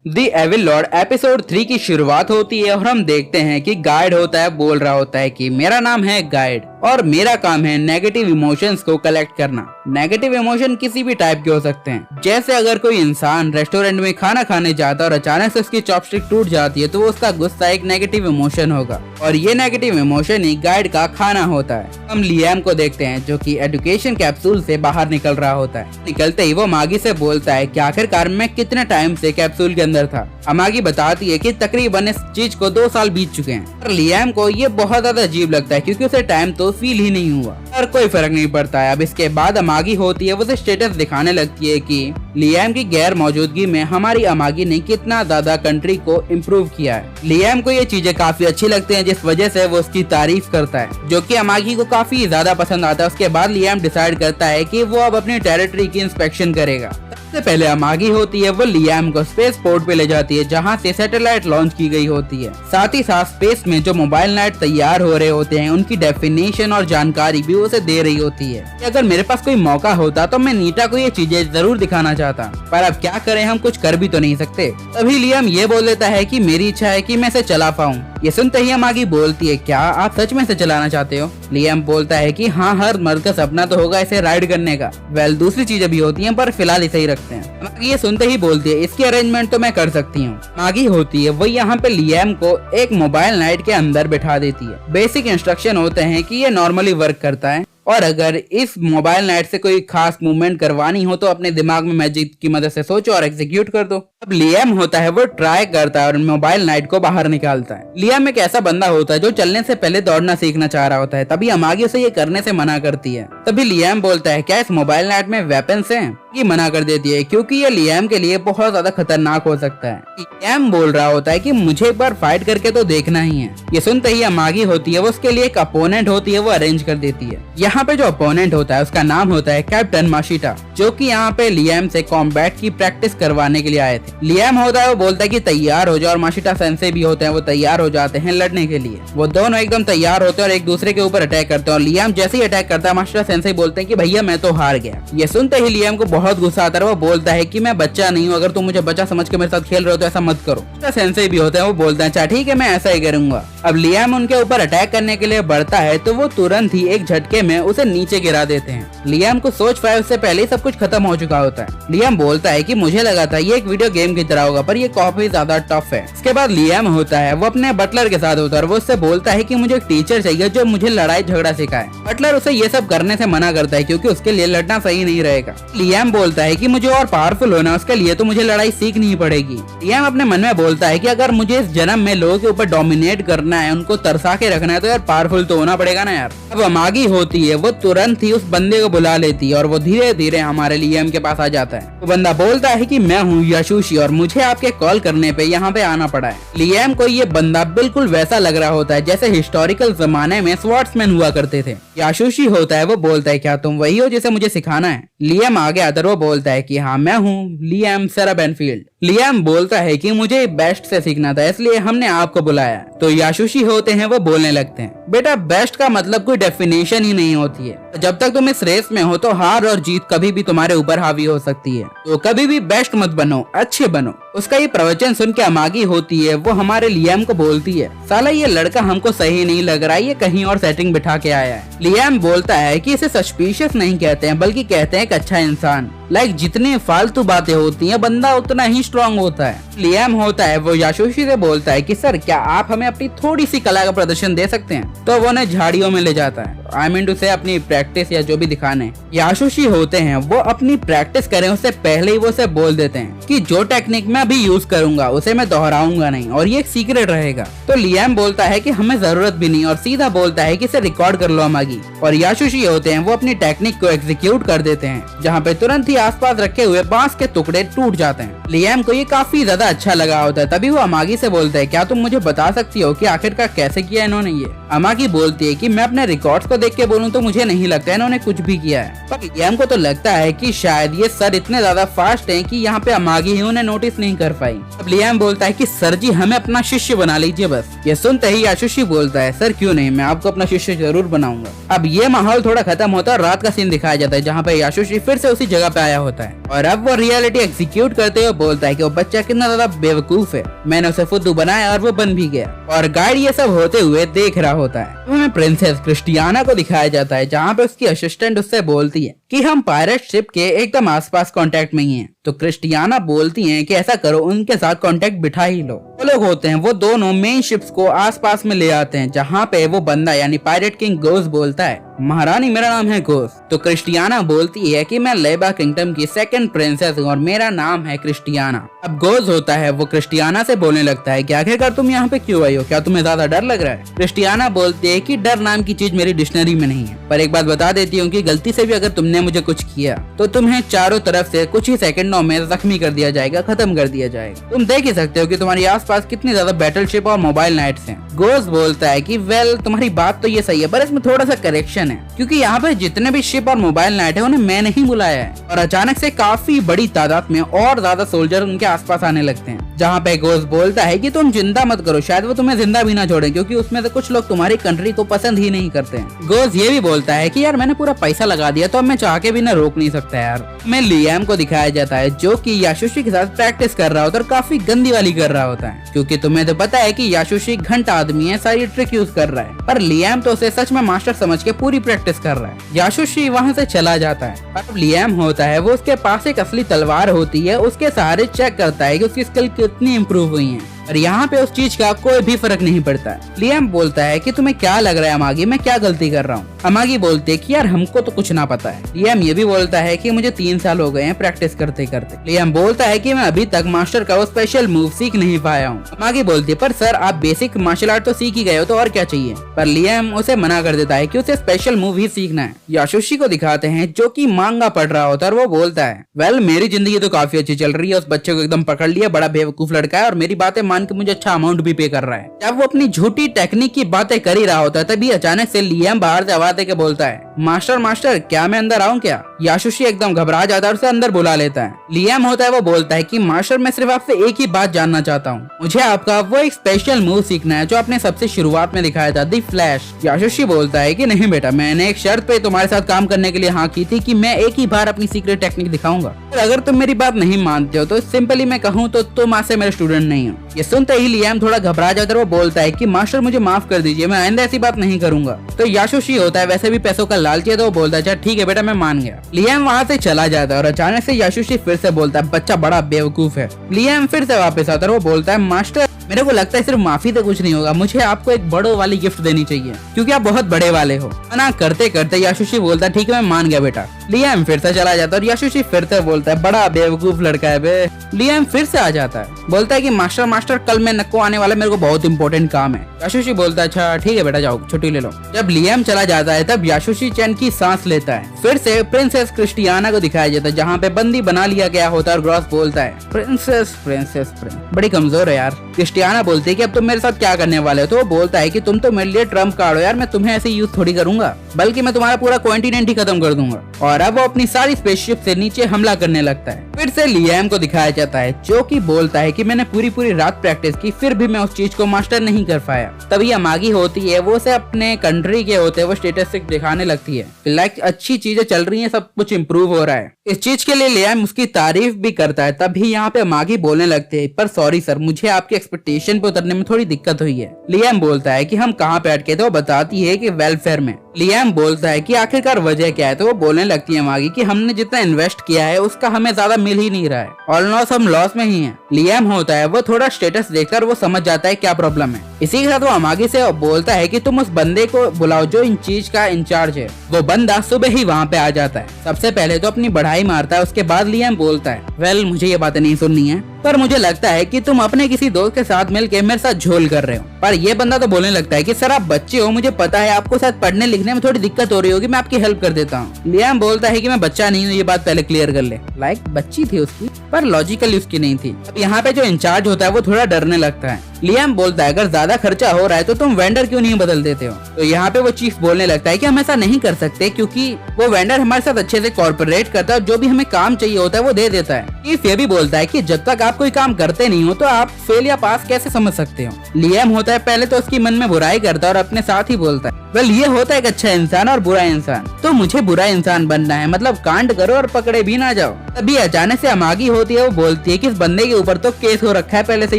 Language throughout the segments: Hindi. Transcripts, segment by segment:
द एविल लॉर्ड एपिसोड 3 की शुरुआत होती है और हम देखते हैं कि गाइड होता है, बोल रहा होता है कि मेरा नाम है गाइड और मेरा काम है नेगेटिव इमोशंस को कलेक्ट करना। नेगेटिव इमोशन किसी भी टाइप के हो सकते हैं, जैसे अगर कोई इंसान रेस्टोरेंट में खाना खाने जाता है और अचानक से उसकी चॉपस्टिक टूट जाती है तो वो उसका गुस्सा एक नेगेटिव इमोशन होगा और ये नेगेटिव इमोशन ही गाइड का खाना होता है। हम लियाम को देखते हैं जो कि एजुकेशन कैप्सूल से बाहर निकल रहा होता है। निकलते ही वो मागी से बोलता है कि आखिरकार मैं कितने टाइम से कैप्सूल के अंदर था। अमागी बताती है कि तकरीबन इस चीज को 2 साल बीत चुके हैं। पर लियाम को ये बहुत ज्यादा अजीब लगता है क्योंकि उसे टाइम तो फील ही नहीं हुआ और कोई फर्क नहीं पड़ता है। अब इसके बाद अमागी होती है, वो उसे स्टेटस दिखाने लगती है कि लियाम की गैर मौजूदगी में हमारी अमागी ने कितना ज्यादा कंट्री को इम्प्रूव किया है। लियाम को ये चीजें काफी अच्छी लगती हैं, जिस वजह से वो उसकी तारीफ करता है, जो कि अमागी को काफी ज्यादा पसंद आता है। उसके बाद लियाम डिसाइड करता है कि वो अब अपनी टेरिटरी की इंस्पेक्शन करेगा। सबसे पहले अमागी होती है, वो लियाम को स्पेस पोर्ट पे ले जाती है जहाँ से सैटेलाइट लॉन्च की गई होती है। साथ ही साथ स्पेस में जो मोबाइल नेट तैयार हो रहे होते हैं उनकी डेफिनेशन और जानकारी भी उसे दे रही होती है। कि अगर मेरे पास कोई मौका होता तो मैं नीटा को ये चीजें जरूर दिखाना चाहता, पर अब क्या करें, हम कुछ कर भी तो नहीं सकते। तभी लियाम ये बोल देता है कि मेरी इच्छा है कि मैं इसे चला पाऊँ। ये सुनते ही अमागी बोलती है, क्या आप सच में इसे चलाना चाहते हो? लियाम बोलता है कि हाँ, हर मर्द का सपना तो होगा इसे राइड करने का। वेल, दूसरी चीजें भी होती हैं पर फिलहाल इसे ही रखते हैं। मागी ये सुनते ही बोलती है, इसकी अरेंजमेंट तो मैं कर सकती हूँ। मागी होती है, वो यहाँ पे लियाम को एक मोबाइल नाइट के अंदर बैठा देती है। बेसिक इंस्ट्रक्शन होते हैं कि ये नॉर्मली वर्क करता है और अगर इस मोबाइल नाइट से कोई खास मूवमेंट करवानी हो तो अपने दिमाग में मैजिक की मदद से सोचो और एग्जीक्यूट कर दो। अब लियाम होता है, वो ट्राई करता है और मोबाइल नाइट को बाहर निकालता है। लियाम एक ऐसा बंदा होता है जो चलने से पहले दौड़ना सीखना चाह रहा होता है, तभी अमागी उसे ये करने से मना करती है। तभी लियाम बोलता है, क्या इस मोबाइल नाइट में वेपन्स हैं? ये मना कर देती है क्योंकि ये लियाम के लिए बहुत ज्यादा खतरनाक हो सकता है। लियाम बोल रहा होता है कि मुझे एक बार फाइट करके तो देखना ही है। ये सुनते ही अमागी होती है, वो उसके लिए एक अपोनेंट होती है, वो अरेंज कर देती है। यहाँ पे जो अपोनेंट होता है उसका नाम होता है कैप्टन माशिटा, जो कि यहाँ पे लियाम से कॉम्बैट की प्रैक्टिस करवाने के लिए आए थे। लियाम होता है, वो बोलता है कि तैयार हो जाओ और माशिटा सेंसे भी होते हैं, वो तैयार हो जाते हैं लड़ने के लिए। वो दोनों एकदम तैयार होते हैं और एक दूसरे के ऊपर अटैक करते हैं और लियाम जैसे ही अटैक करता है माशिटा सेंसे बोलते हैं कि भैया मैं तो हार गया। ये सुनते ही लियाम को बहुत गुस्सा आता है, वो बोलता है कि मैं बच्चा नहीं हूँ, अगर तुम मुझे बच्चा समझ के मेरे साथ खेल रहे हो तो ऐसा मत करो। सेंसे भी होते हैं, वो बोलते हैं अच्छा ठीक है मैं ऐसा ही करूंगा। अब लियाम उनके ऊपर अटैक करने के लिए बढ़ता है तो वो तुरंत ही एक झटके में उसे नीचे गिरा देते हैं। लियाम को सोच पाए उससे पहले ही सब कुछ खत्म हो चुका होता है। लियाम बोलता है कि मुझे लगा था ये एक वीडियो गेम की तरह होगा पर ये काफी ज्यादा टफ है। इसके बाद लियाम होता है, वो अपने बटलर के साथ होता है और वो उससे बोलता है कि मुझे एक टीचर चाहिए जो मुझे लड़ाई झगड़ा सिखाए। बटलर उसे ये सब करने से मना करता है क्योंकि उसके लिए लड़ना सही नहीं रहेगा। लियाम बोलता है कि मुझे और पावरफुल होना, उसके लिए तो मुझे लड़ाई सीखनी ही पड़ेगी। लियाम अपने मन में बोलता है कि अगर मुझे इस जन्म में लोगों के ऊपर डोमिनेट करना है, उनको तरसा के रखना है तो यार पावरफुल तो होना पड़ेगा ना यार। अब अमागी होती है, वो तुरंत ही उस बंदे को बुला लेती है और वो धीरे धीरे हमारे लियाम के पास आ जाता है। वो बंदा बोलता है कि मैं हूँ याशुशी और मुझे आपके कॉल करने पे यहाँ पे आना पड़ा है। लियाम को ये बंदा बिल्कुल वैसा लग रहा होता है जैसे हिस्टोरिकल जमाने में स्वॉर्ड्समैन हुआ करते थे। याशुशी होता है, वो बोलता है क्या तुम वही हो जिसे मुझे सिखाना है? लियाम आगे आता है, वो बोलता है कि हाँ मैं हूँ लियाम सेरा बेनफील्ड। लियाम बोलता है कि मुझे बेस्ट से सीखना था इसलिए हमने आपको बुलाया। तो याशुशी होते हैं, वो बोलने लगते हैं, बेटा बेस्ट का मतलब कोई डेफिनेशन ही नहीं होती है। जब तक तुम इस रेस में हो तो हार और जीत कभी भी तुम्हारे ऊपर हावी हो सकती है, तो कभी भी बेस्ट मत बनो, अच्छे बनो। उसका ये प्रवचन सुन के अमागी होती है, वो हमारे लियाम को बोलती है, साला ये लड़का हमको सही नहीं लग रहा है, ये कहीं और सेटिंग बिठा के आया है। लियाम बोलता है कि इसे सस्पिशियस नहीं कहते हैं बल्कि कहते हैं एक अच्छा इंसान। लाइक जितनी फालतू बातें होती हैं बंदा उतना ही स्ट्रांग होता है। लियाम होता है, वो याशुशी से बोलता है कि सर क्या आप हमें अपनी थोड़ी सी कला का प्रदर्शन दे सकते हैं? तो वो उन्हें झाड़ियों में ले जाता है, आई मीन टू से अपनी प्रैक्टिस या जो भी दिखाने। याशुशी होते हैं, वो अपनी प्रैक्टिस करें उससे पहले ही वो उसे बोल देते हैं कि जो टेक्निक मैं अभी यूज करूंगा उसे मैं दोहराऊंगा नहीं और ये एक सीक्रेट रहेगा। तो लियाम बोलता है कि हमें जरूरत भी नहीं और सीधा बोलता है कि इसे रिकॉर्ड कर लो अमागी। और याशुशी होते हैं, वो अपनी टेक्निक को एग्जीक्यूट कर देते हैं जहाँ पे तुरंत ही आसपास रखे हुए बांस के टुकड़े टूट जाते हैं। लियाम को ये काफी ज्यादा अच्छा लगा होता है, तभी वो अमागी से बोलता है क्या तुम मुझे बता सकती हो कि आखिरकार कैसे किया इन्होंने ये? अमागी बोलती है कि मैं अपने रिकॉर्ड्स को देख के बोलूं तो मुझे नहीं लगता इन्होंने कुछ भी किया है, पर लियाम को तो लगता है कि शायद ये सर इतने ज्यादा फास्ट हैं कि यहाँ पे अमागी ही उन्हें नोटिस नहीं कर पाई। अब लियाम बोलता है कि सर जी हमें अपना शिष्य बना लीजिए बस। ये सुनते ही याशुशी बोलता है सर क्यों नहीं, मैं आपको अपना शिष्य जरूर बनाऊंगा। अब ये माहौल थोड़ा खत्म होता है और रात का सीन दिखाया जाता है जहाँ पे याशुशी फिर से उसी जगह पे आया होता है और अब वो रियलिटी एग्जीक्यूट करते हुए बोलता है कि वो बच्चा कितना ज्यादा बेवकूफ है, मैंने उसे फुद्दू बनाया और वो बन भी गया। और गाइड ये सब होते हुए देख रहा होता है। हमें प्रिंसेस क्रिस्टियाना को दिखाया जाता है जहाँ पे उसकी असिस्टेंट उससे बोलती है कि हम पायरेट शिप के एकदम आसपास कांटेक्ट में ही हैं। तो क्रिस्टियाना बोलती हैं कि ऐसा करो उनके साथ कांटेक्ट बिठा ही लो। वो लोग होते हैं वो दोनों मेन शिप्स को आसपास में ले आते हैं जहाँ पे वो बंदा यानी पायरेट किंग गोस बोलता है महारानी मेरा नाम है गोस। तो क्रिस्टियाना बोलती है कि मैं लेबा किंगडम की सेकंड प्रिंसेस हूँ और मेरा नाम है क्रिस्टियाना। अब गोस होता है वो क्रिस्टियाना से बोलने लगता है कि आखिरकार तुम यहाँ पे क्यों आई हो, क्या तुम्हें ज्यादा डर लग रहा है। क्रिस्टियाना बोलती है कि डर नाम की चीज मेरी डिक्शनरी में नहीं है, पर एक बात बता देती हूँ कि गलती से भी अगर तुमने मुझे कुछ किया तो तुम्हें चारों तरफ से कुछ ही सेकंडों में जख्मी कर दिया जाएगा, खत्म कर दिया जाएगा। तुम देख ही सकते हो कि तुम्हारे आसपास कितनी ज्यादा बैटलशिप और मोबाइल नाइट्स हैं। गोस बोलता है कि वेल तुम्हारी बात तो ये सही है पर इसमें थोड़ा सा करेक्शन है क्योंकि यहाँ पे जितने भी शिप और मोबाइल नाइट है उन्हें मैं नहीं बुलाया है। और अचानक से काफी बड़ी तादाद में और ज्यादा सोल्जर उनके आसपास आने लगते हैं जहाँ पे गोस बोलता है कि तुम जिंदा मत करो, शायद वो तुम्हें जिंदा भी ना छोड़े क्योंकि उसमें से कुछ लोग तुम्हारी कंट्री को पसंद ही नहीं करते हैं। गोस ये भी बोलता है कि यार मैंने पूरा पैसा लगा दिया तो अब मैं चाह के भी ना रोक नहीं सकता यार। मैं लियाम को दिखाया जाता है जो कि याशुशी के साथ प्रैक्टिस कर रहा होता है और काफी गंदी वाली कर रहा होता है क्योंकि तुम्हें तो पता है कि याशुशी घंटा आदमी है, सारी ट्रिक यूज कर रहा है, पर लियाम तो उसे सच में मास्टर समझ के पूरी प्रैक्टिस कर रहा है। याशुशी वहाँ से चला जाता है। अब लियाम होता है वो उसके पास एक असली तलवार होती है, उसके सहारे चेक करता है कि उसकी स्किल कितनी इम्प्रूव हुई है और यहाँ पे उस चीज का कोई भी फर्क नहीं पड़ता। लियाम बोलता है कि तुम्हें क्या लग रहा है अमागी, मैं क्या गलती कर रहा हूँ। अमागी बोलते है कि यार हमको तो कुछ ना पता है। लियाम ये भी बोलता है कि मुझे 3 साल हो गए हैं प्रैक्टिस करते करते। लियाम बोलता है कि मैं अभी तक मास्टर का वो स्पेशल मूव सीख नहीं पाया हूँ। अमागी बोलती है पर सर आप बेसिक मार्शल आर्ट तो सीख ही गए हो तो और क्या चाहिए, पर लियाम उसे मना कर देता है कि उसे स्पेशल मूव ही सीखना है। याशुशी को दिखाते हैं जो कि मांगा पढ़ रहा होता है और वो बोलता है वेल मेरी जिंदगी तो काफी अच्छी चल रही है, उस बच्चे को एकदम पकड़ लिया, बड़ा बेवकूफ लड़का है और मेरी बातें मान के मुझे अच्छा अमाउंट भी पे कर रहा है। जब वो अपनी झूठी टेक्निक की बातें कर ही रहा होता है तभी अचानक से लियाम बाहर से आवाज देके बोलता है मास्टर मास्टर क्या मैं अंदर आऊं क्या। याशुशी एकदम घबरा जाता है और उसे अंदर बुला लेता है। लियाम होता है वो बोलता है कि मास्टर मैं सिर्फ आपसे एक ही बात जानना चाहता हूँ, मुझे आपका वो एक स्पेशल मूव सीखना है जो आपने सबसे शुरुआत में दिखाया था, दी फ्लैश। याशुशी बोलता है कि नहीं बेटा मैंने एक शर्त पे तुम्हारे साथ काम करने के लिए हाँ की थी कि मैं एक ही बार अपनी सीक्रेट टेक्निक दिखाऊंगा, अगर तुम मेरी बात नहीं मानते हो तो सिंपली मैं कहूँ तो तुम आज से मेरे स्टूडेंट नहीं हो। ये सुनते ही लियाम थोड़ा घबरा जाता है, वो बोलता है कि मास्टर मुझे माफ कर दीजिए, मैं आइंदा ऐसी बात नहीं करूंगा। तो याशुशी होता है वैसे भी पैसों का लालची है तो वो बोलता है ठीक है बेटा मैं मान गया। लियाम वहाँ से चला जाता है और अचानक से याशुशी फिर से बोलता है बच्चा बड़ा बेवकूफ है। लियाम फिर से वापस आता है, वो बोलता है मास्टर मेरे को लगता है सिर्फ माफी तो कुछ नहीं होगा, मुझे आपको एक बड़ों वाली गिफ्ट देनी चाहिए क्योंकि आप बहुत बड़े वाले हो। मना करते करते याशुशी बोलता है ठीक है मैं मान गया बेटा। लियाम फिर से चला जाता है और याशुशी फिर से बोलता है बड़ा बेवकूफ लड़का है बे। लियाम फिर से आ जाता है, बोलता है कि मास्टर मास्टर कल मैं नक्को आने वाला, मेरे को बहुत इंपॉर्टेंट काम है। याशुशी बोलता है अच्छा ठीक है बेटा जाओ छुट्टी ले लो। जब लियाम चला जाता है तब याशुशी चैन की सांस लेता है। फिर से प्रिंसेस क्रिस्टियाना को दिखाया जाता है जहाँ पे बंदी बना लिया गया होता है और ग्रॉस बोलता है प्रिंसेस प्रिंसेस बड़ी कमजोर है यार। क्रिस्टियाना बोलती है कि अब तुम मेरे साथ क्या करने वाले हो, तो वो बोलता है कि तुम तो मेरे लिए ट्रम्प कार्ड हो यार, मैं तुम्हें ऐसे यूज थोड़ी करूंगा बल्कि मैं तुम्हारा पूरा कॉन्टिनेंट ही खत्म कर दूंगा। और अब वो अपनी सारी स्पेसशिप से नीचे हमला करने लगता है। फिर से लियाम को दिखाया जाता है जो कि बोलता है कि मैंने पूरी रात प्रैक्टिस की फिर भी मैं उस चीज को मास्टर नहीं कर पाया। तभी अमागी होती है वो उसे अपने कंट्री के होते वो स्टेटिस्टिक्स दिखाने लगती है, लाइक अच्छी चीजें चल रही हैं, सब कुछ इम्प्रूव हो रहा है। इस चीज के लिए लियाम उसकी तारीफ भी करता है। तभी यहाँ पे अमागी बोलने लगते हैं पर सॉरी सर मुझे आपके एक्सपेक्टेशन पे उतरने में थोड़ी दिक्कत हुई है। लियाम बोलता है कि हम कहाँ पे अटके थे, वो बताती है कि वेलफेयर में। लियाम बोलता है कि आखिरकार वजह क्या है, तो वो बोलने लगती है अमागी कि हमने जितना इन्वेस्ट किया है उसका हमें ज्यादा मिल ही नहीं रहा है, ऑलमोस्ट हम लॉस में ही हैं। लियाम होता है वो थोड़ा स्टेटस देखकर वो समझ जाता है क्या प्रॉब्लम है। इसी के साथ वो अमागी से बोलता है कि तुम उस बंदे को बुलाओ जो इन चीज का इंचार्ज है। वो बंदा सुबह ही वहाँ पे आ जाता है। सबसे पहले तो अपनी बढ़ाई मारता है, उसके बाद लियाम बोलता है वेल मुझे ये बातें नहीं सुननी है, पर मुझे लगता है कि तुम अपने किसी दोस्त के साथ मिलकर मेरे साथ झोल कर रहे हो। पर ये बंदा तो बोलने लगता है कि सर आप बच्चे हो, मुझे पता है आपको शायद पढ़ने लिखने में थोड़ी दिक्कत हो रही होगी, मैं आपकी हेल्प कर देता हूँ। लियाम बोलता है कि मैं बच्चा नहीं हूँ, ये बात पहले क्लियर कर ले। लाइक बच्ची थी उसकी पर लॉजिकली उसकी नहीं थी। अब यहाँ पे जो इंचार्ज होता है वो थोड़ा डरने लगता है। लियाम बोलता है अगर ज्यादा खर्चा हो रहा है तो तुम वेंडर क्यों नहीं बदल देते हो। तो यहाँ पे वो चीफ बोलने लगता है कि हम ऐसा नहीं कर सकते क्योंकि वो वेंडर हमारे साथ अच्छे से कॉर्पोरेट करता है और जो भी हमें काम चाहिए होता है वो दे देता है। चीफ ये भी बोलता है कि जब तक आप कोई काम करते नहीं हो तो आप फेल या पास कैसे समझ सकते हो। लियाम होता है पहले तो उसकी मन में बुराई करता है और अपने साथ ही बोलता है वेल ये होता है एक अच्छा इंसान और बुरा इंसान, तो मुझे बुरा इंसान बनना है, मतलब कांड करो और पकड़े भी ना जाओ। तभी अचानक से अमागी होती है, वो बोलती है कि इस बंदे के ऊपर तो केस हो रखा है पहले से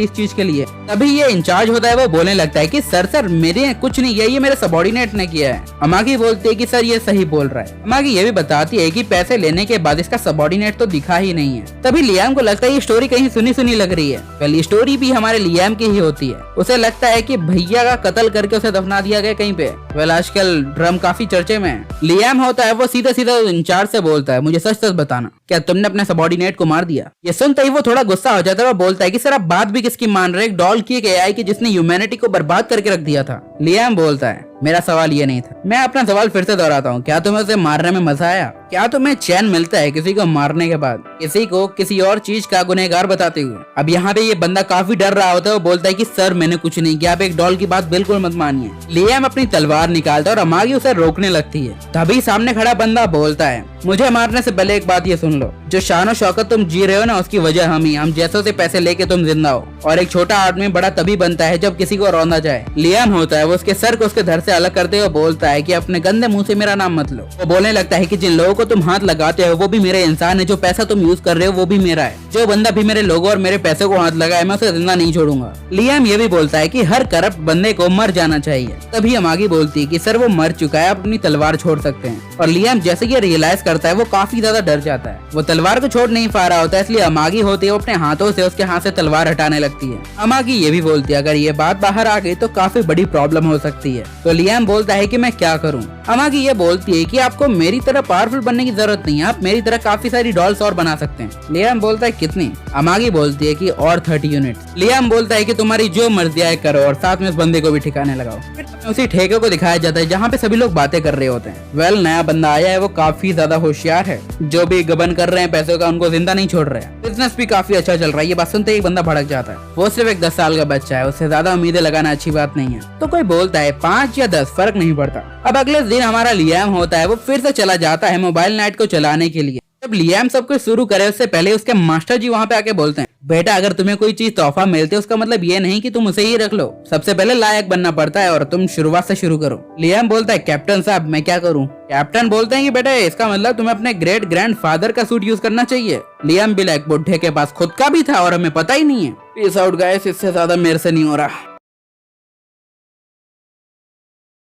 इस चीज के लिए। तभी ये इंचार्ज होता है वो बोलने लगता है कि सर मेरे कुछ नहीं किया, ये मेरे सबॉर्डिनेट ने किया है। अमागी बोलती है कि सर ये सही बोल रहा है। अमागी ये भी बताती है कि पैसे लेने के बाद इसका सबॉर्डिनेट तो दिखा ही नहीं है। तभी लियाम को लगता है ये स्टोरी कहीं सुनी सुनी लग रही है। पहली स्टोरी भी हमारे लियाम की ही होती है। उसे लगता है कि भैया का कत्ल करके उसे दफना दिया गया कहीं पे। वेल आजकल ड्रम काफी चर्चे में है। लियाम होता है वो सीधा सीधा इंचार्ज से बोलता है मुझे सच सच बताना, क्या तुमने अपने सबॉर्डिनेट को मार दिया। ये सुनते ही वो थोड़ा गुस्सा हो जाता है और बोलता है कि सर आप बात भी किसकी मान रहे, एक डॉल की एक एआई की जिसने ह्यूमैनिटी को बर्बाद करके रख दिया था। लियाम बोलता है मेरा सवाल ये नहीं था। मैं अपना सवाल फिर से दोहराता हूँ, क्या तुम्हें उसे मारने में मजा आया? क्या तुम्हें चैन मिलता है किसी को मारने के बाद, किसी को किसी और चीज का गुनहगार बताते हुए? अब यहाँ पे ये बंदा काफी डर रहा होता है। वो बोलता है कि सर मैंने कुछ नहीं किया, आप एक डॉल की बात बिल्कुल मत मानिए। लियाम अपनी तलवार निकालता है और अमागी उसे रोकने लगती है। तभी सामने खड़ा बंदा बोलता है मुझे मारने से पहले एक बात ये सुन लो, जो शान और शौकत तुम जी रहे हो ना उसकी वजह हम जैसों से पैसे लेके तुम जिंदा हो, और एक छोटा आदमी बड़ा तभी बनता है जब किसी को रौंदा जाए। लियाम होता है वो उसके सर को उसके धड़ से अलग करते हुए बोलता है कि अपने गंदे मुंह से मेरा नाम मत लो। वो बोलने लगता है कि जिन लोगों को तुम हाथ लगाते हो वो भी मेरे इंसान है, जो पैसा तुम यूज कर रहे हो वो भी मेरा है, जो बंदा भी मेरे लोगों और मेरे पैसे को हाथ लगाए मैं उसे जिंदा नहीं छोड़ूंगा। लियाम ये भी बोलता है कि हर करप्ट बंदे को मर जाना चाहिए। तभी अमागी बोलती है कि सर वो मर चुका है, आप अपनी तलवार छोड़ सकते हैं। और लियाम जैसे ये रियलाइज करता है वो काफी ज्यादा डर जाता है। वो तलवार को छोड़ नहीं पा रहा होता है, इसलिए अमागी होती है वो अपने हाथों से उसके हाथ से तलवार हटाने लगती है। अमागी ये भी बोलती है अगर ये बात बाहर आ गई तो काफी बड़ी प्रॉब्लम हो सकती है। तो लियाम बोलता है कि मैं क्या करूं। अमागी ये बोलती है कि आपको मेरी तरह पावरफुल बनने की जरूरत नहीं है, आप मेरी तरह काफी सारी डॉल्स और बना सकते हैं। लियाम बोलता है कितनी? अमागी बोलती है कि और 30 यूनिट्स। लियाम बोलता है कि तुम्हारी जो मर्जी आए करो, और साथ में उस बंदे को भी ठिकाने लगाओ। फिर उसी ठेके को दिखाया जाता है जहाँ पे सभी लोग बातें कर रहे होते हैं। वेल नया बंदा आया है, वो काफी ज्यादा होशियार है, जो भी गबन कर रहे हैं पैसों का उनको जिंदा नहीं छोड़ रहे हैं। बिजनेस भी काफी अच्छा चल रहा है। ये बात सुनते ही एक बंदा भड़क जाता है। वो सिर्फ एक 10 साल का बच्चा है, उससे ज्यादा उम्मीदें लगाना अच्छी बात नहीं है। तो कोई बोलता है 5 या 10 फर्क नहीं पड़ता। अब अगले दिन हमारा लियाम होता है वो फिर से चला जाता है मोबाइल नाइट को चलाने के लिए। जब लियाम सब कुछ शुरू करे उससे पहले उसके मास्टर जी वहाँ पे आके बोलते हैं बेटा अगर तुम्हें कोई चीज तोहफा मिलती है उसका मतलब ये नहीं कि तुम उसे ही रख लो, सबसे पहले लायक बनना पड़ता है और तुम शुरुआत से शुरू करो। लियाम बोलता है कैप्टन साहब मैं क्या करूं? कैप्टन बोलते हैं कि बेटा इसका मतलब तुम्हें अपने ग्रेट ग्रैंड फादर का सूट यूज करना चाहिए। लियाम भी लाइक बुढ़े के पास खुद का भी था और हमें पता ही नहीं है। पीस आउट गाइस, इससे ज्यादा मेरे से नहीं हो रहा।